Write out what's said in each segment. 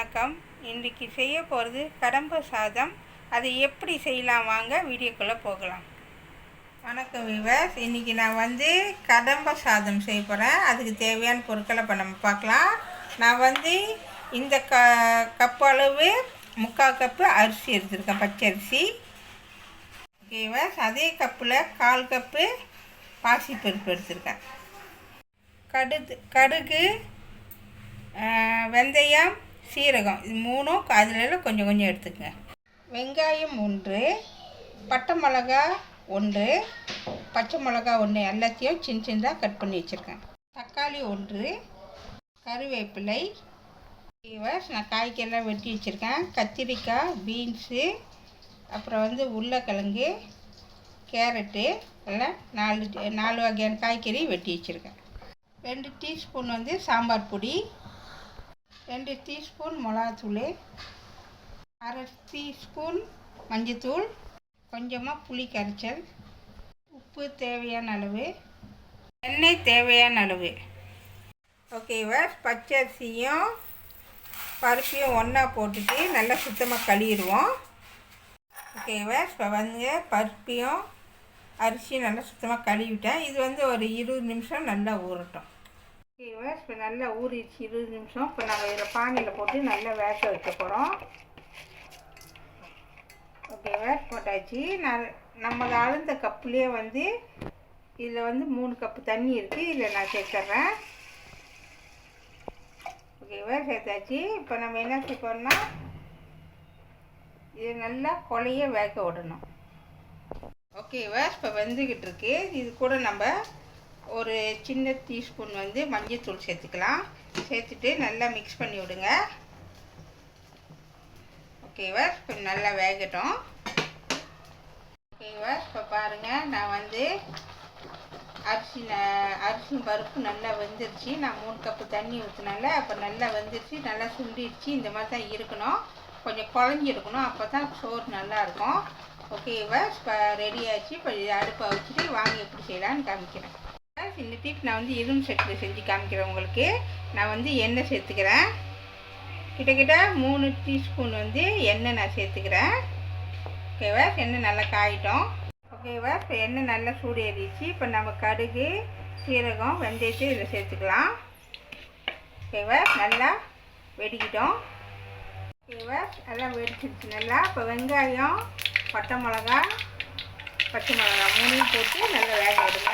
வணக்கம். இன்றைக்கி செய்ய போகிறது கடம்ப சாதம். அதை எப்படி செய்யலாம் வாங்க வீடியோக்குள்ளே போகலாம். வணக்கம் வியூவர்ஸ். இன்றைக்கி நான் கடம்ப சாதம் செய்ய போகிறேன். அதுக்கு தேவையான பொருட்களை இப்போ நம்ம பார்க்கலாம். நான் இந்த கப்பு அளவு 3/4 கப்பு அரிசி எடுத்துருக்கேன், பச்சை அரிசி. வியூவர்ஸ், அதே கப்பில் 1/4 கப்பு பாசிப்பருப்பு எடுத்துருக்கேன். கடுகு, வெந்தயம், சீரகம், இது மூணும் அதில் கொஞ்சம் கொஞ்சம் எடுத்துக்கங்க. வெங்காயம் 1, பட்டை மிளகா 1, பச்சை மிளகா 1, எல்லாத்தையும் சின்ன சின்னதாக கட் பண்ணி வச்சுருக்கேன். தக்காளி 1, கருவேப்பிலை, நான் காய்கறிலாம் வெட்டி வச்சுருக்கேன். கத்திரிக்காய், பீன்ஸு, அப்புறம் உருளைக்கிழங்கு, கேரட்டு, எல்லாம் 4 வகையான காய்கறி வெட்டி வச்சுருக்கேன். 2 டீஸ்பூன் சாம்பார் பொடி, 2 டீஸ்பூன் மிளகாத்தூள், 1/2 டீஸ்பூன் மஞ்சத்தூள், கொஞ்சமாக புளி கரைச்சல், உப்பு தேவையான அளவு, எண்ணெய் தேவையான அளவு. ஓகேவா, பச்சை அரிசியும் பருப்பையும் ஒன்றா போட்டுட்டு நல்லா சுத்தமாக கழுவிடுவோம். ஓகேவா, இப்போ பருப்பையும் அரிசியும் நல்லா சுத்தமாக கழுவிட்டேன். இது ஒரு 20 நிமிஷம் நல்லா ஊறட்டும். ஓகேவா, இப்போ நல்லா ஊறிடுச்சு 20 நிமிஷம். இப்போ நம்ம இதில் பானையில் போட்டு நல்லா வேக வைக்க போகிறோம். ஓகேவா, போட்டாச்சு. நம்ம அளந்த கப்புலேயே இதில் 3 கப்பு தண்ணி இருக்குது. இதில் நான் சேர்த்துட்றேன். ஓகேவா, சேர்த்தாச்சு. இப்போ நம்ம என்ன செய்யணும்னா இது நல்லா கொலைய வேக விடணும். ஓகேவா, இப்போ வெந்துக்கிட்டு இருக்கு. இது கூட நம்ம ஒரு சின்ன டீஸ்பூன் மஞ்சத்தூள் சேர்த்துக்கலாம். சேர்த்துட்டு நல்லா மிக்ஸ் பண்ணி விடுங்க. ஓகேவா, இப்போ நல்லா வேகட்டும். ஓகேவா, இப்போ பாருங்கள், நான் அரிசி பருப்பு நல்லா வெந்துருச்சு. நான் 3 கப்பு தண்ணி ஊற்றினால அப்போ நல்லா வெந்துருச்சு, நல்லா சுண்டிடுச்சு. இந்த மாதிரி தான் இருக்கணும், கொஞ்சம் குழஞ்சி இருக்கணும், அப்போ தான் சோறு நல்லாயிருக்கும். ஓகேவா, இப்போ ரெடி ஆச்சு. இப்போ அடுப்பை வச்சுட்டு வாங்க எப்படி செய்யலான்னு காமிக்கிறேன். இந்த டிப் நான் இரும்பு சட்டியில் செஞ்சு காமிக்கிறேன் உங்களுக்கு. நான் எண்ணெய் சேர்த்துக்கிறேன். கிட்டத்தட்ட 3 டீஸ்பூன் எண்ணெய் நான் சேர்த்துக்கிறேன். ஓகேவா, எண்ணெய் நல்லா காயிட்டோம். ஓகேவா, இப்போ எண்ணெய் நல்லா சூடு ஏறிடுச்சு. இப்போ நம்ம கடுகு, சீரகம், வெந்தயத்தை இதில் சேர்த்துக்கலாம். ஓகேவா, நல்லா வெடிக்கிட்டோம். ஓகேவா, நல்லா வெடிச்சிருச்சு நல்லா. இப்போ வெங்காயம், பட்டை மிளகா, பச்சை மிளகா 3 போட்டு நல்லா வேக விடுங்க.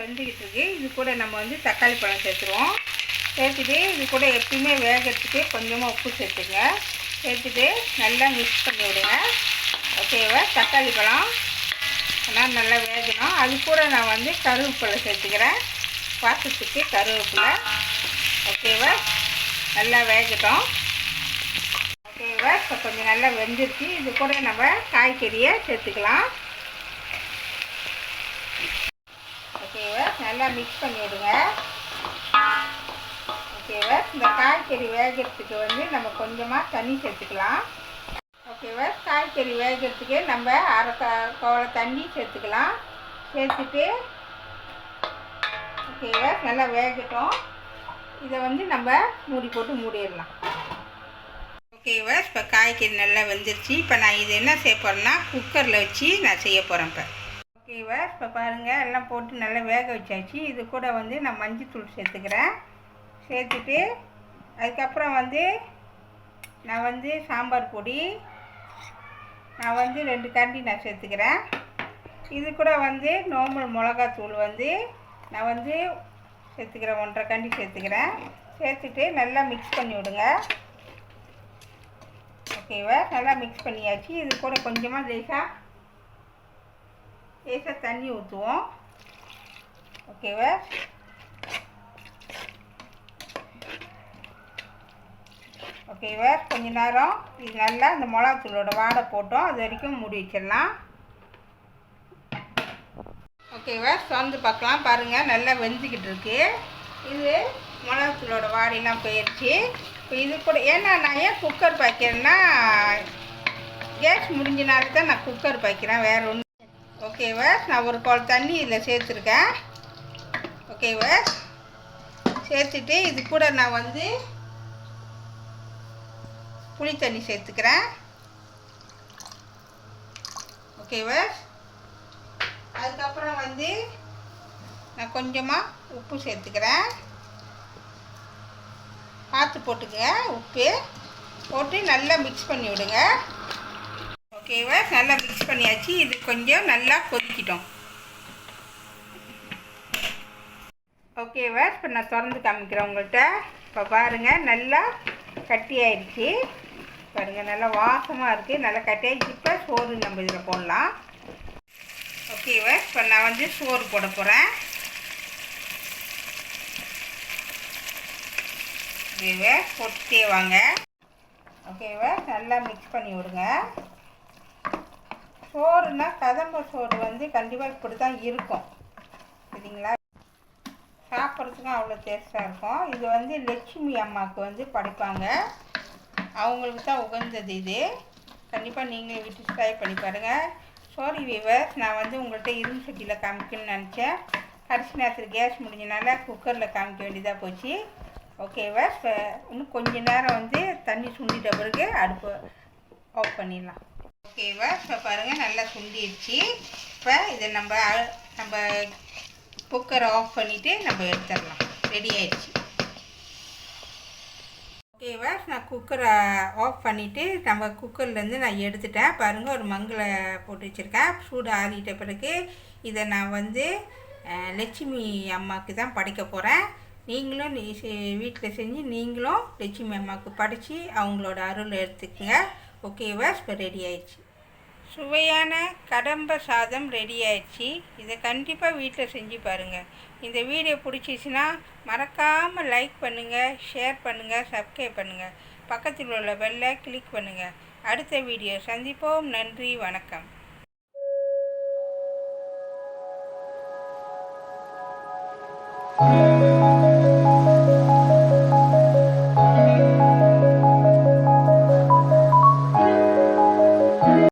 வெந்துக்கிட்டு இருக்கு. இது கூட நம்ம தக்காளி பழம் சேர்த்துருவோம். சேர்த்துட்டு இது கூட எப்பயுமே வேகிறதுக்கு கொஞ்சமாக உப்பு சேர்த்துங்க. சேர்த்துட்டு நல்லா மிக்ஸ் பண்ணி விடுங்க. ஓகேவா, தக்காளி பழம் ஆனால் நல்லா வேகணும். அது கூட நான் கருவேப்பிலை சேர்த்துக்கிறேன், வாசத்துக்கு கருவேப்பிலை. ஓகேவா, நல்லா வேகட்டும். ஓகேவா, இப்போ கொஞ்சம் நல்லா வெந்துருச்சு. இது கூட நம்ம காய்கறியை சேர்த்துக்கலாம். ஓகேவா, நல்லா மிக்ஸ் பண்ணி விடுங்க. ஓகேவா, இந்த காய்கறி வேகிறதுக்கு நம்ம கொஞ்சமாக தண்ணி சேர்த்துக்கலாம். ஓகேவா, காய்கறி வேகிறதுக்கு நம்ம 1/2 கவலை தண்ணி சேர்த்துக்கலாம். சேர்த்துட்டு ஓகேவா, நல்லா வேகட்டும். இதை நம்ம மூடி போட்டு மூடிடலாம். ஓகேவா, இப்போ காய்கறி நல்லா வெந்துருச்சு. இப்போ நான் இது என்ன செய்ய போகிறேன்னா குக்கரில் வச்சு நான் செய்ய போகிறேன். இப்போ ஓகேவா, இப்போ பாருங்கள், எல்லாம் போட்டு நல்லா வேக வச்சாச்சு. இது கூட நான் மஞ்சத்தூள் சேர்த்துக்கிறேன். சேர்த்துட்டு அதுக்கப்புறம் நான் சாம்பார் பொடி நான் 2 கரண்டி நான் சேர்த்துக்கிறேன். இது கூட நார்மல் மிளகாத்தூள் நான் சேர்த்துக்கிறேன், 1/2 கரண்டி சேர்த்துக்கிறேன். சேர்த்துட்டு நல்லா மிக்ஸ் பண்ணி விடுங்க. ஓகேவா, நல்லா மிக்ஸ் பண்ணியாச்சு. இது கூட கொஞ்சமாக லேசாக தண்ணி ஊற்றுவோம். ஓகேவா, ஓகேவா, கொஞ்ச நேரம் இது நல்லா இந்த மிளகாத்தூளோட வாடை போட்டோம், அது வரைக்கும் மூடி வச்சிடலாம். ஓகேவா, திறந்து பார்க்கலாம். பாருங்கள், நல்லா வெந்துக்கிட்டு இருக்கு. இது மிளகாத்தூளோட வாடையெல்லாம் போயிடுச்சு. இப்போ இது கூட நான் ஏன் குக்கர் பாய்க்கிறேன்னா கேஸ் முடிஞ்சனால தான் நான் குக்கர் பாய்க்கிறேன், வேறு ஒன்று. ஓகேவா, நான் 1 குடம் தண்ணி இதில் சேர்த்துருக்கேன். ஓகேவா, சேர்த்துட்டு இது கூட நான் வந்து புளி தண்ணி சேர்த்துக்கிறேன். ஓகேவா? அதுக்கப்புறம் வந்து நான் கொஞ்சமாக உப்பு சேர்த்துக்கிறேன். பார்த்து போட்டுக்கங்க. உப்பு போட்டு நல்லா மிக்ஸ் பண்ணி விடுங்க. ஓகேவா? நல்லா மிக்ஸ் பண்ணியாச்சு. இது கொஞ்சம் நல்லா கொதிக்கிட்டோம். ஓகேவா? இப்போ நான் திறந்து காமிக்கிறேன் உங்கள்கிட்ட. இப்போ பாருங்கள், நல்லா கட்டி ஆயிடுச்சு. பாருங்கள், நல்லா வாசமாக இருக்குது. நல்லா கட்டி ஆகிடுச்சு. இப்போ சோறு நம்ம இதில் போடலாம். ஓகேவா? இப்போ நான் வந்து சோறு போட போகிறேன். ஓகேவா? போட்டுட்டே வாங்க. ஓகேவா? நல்லா மிக்ஸ் பண்ணி விடுங்க. சோறுனா கதம்ப சோறு வந்து கண்டிப்பாக இப்படி தான் இருக்கும். சரிங்களா? சாப்பிட்றதுக்கும் அவ்வளோ டேஸ்ட்டாக இருக்கும். இது வந்து லட்சுமி அம்மாவுக்கு வந்து படைப்பாங்க. அவங்களுக்கு தான் உகந்தது இது. கண்டிப்பாக நீங்களும் வீட்டு ட்ரை பண்ணி பாருங்கள். சாரி வீவர்ஸ், நான் வந்து உங்கள்கிட்ட இரும்பு சட்டியில் காமிக்கணும்னு நினச்சேன். கடைசி நேரத்தில் கேஸ் முடிஞ்சனால குக்கரில் காமிக்க வேண்டியதாக போச்சு. ஓகேவா? இப்போ இன்னும் கொஞ்ச நேரம் வந்து தண்ணி சுண்டிட்ட பிறகு அடுப்பு ஆஃப் பண்ணிடலாம். ஓகேவா? இப்போ பாருங்கள், நல்லா சுண்டிடுச்சு. இப்போ இதை நம்ம குக்கரை ஆஃப் பண்ணிவிட்டு நம்ம எடுத்துடலாம். ரெடி ஆயிடுச்சு. ஓகேவா? நான் குக்கரை ஆஃப் பண்ணிவிட்டு நம்ம குக்கர்லேருந்து நான் எடுத்துட்டேன். பாருங்கள், ஒரு மங்கில் போட்டு வச்சுருக்கேன். சூடு ஆறிட்ட பிறகு இதை நான் வந்து லட்சுமி அம்மாவுக்கு தான் படைக்க போகிறேன். நீங்களும் வீட்டில் செஞ்சு நீங்களும் லட்சுமி அம்மாவுக்கு படைச்சி அவங்களோட அருள் எடுத்துக்கங்க. ஓகேவா? இப்போ ரெடி ஆயிடுச்சு. சுவையான கடம்ப சாதம் ரெடி ஆயிடுச்சு. இதை கண்டிப்பாக வீட்டில் செஞ்சு பாருங்கள். இந்த வீடியோ பிடிச்சிச்சின்னா மறக்காமல் லைக் பண்ணுங்கள், ஷேர் பண்ணுங்கள், சப்ஸ்கிரைப் பண்ணுங்கள். பக்கத்தில் உள்ள பெல்லை கிளிக் பண்ணுங்கள். அடுத்த வீடியோ சந்திப்போம். நன்றி, வணக்கம்.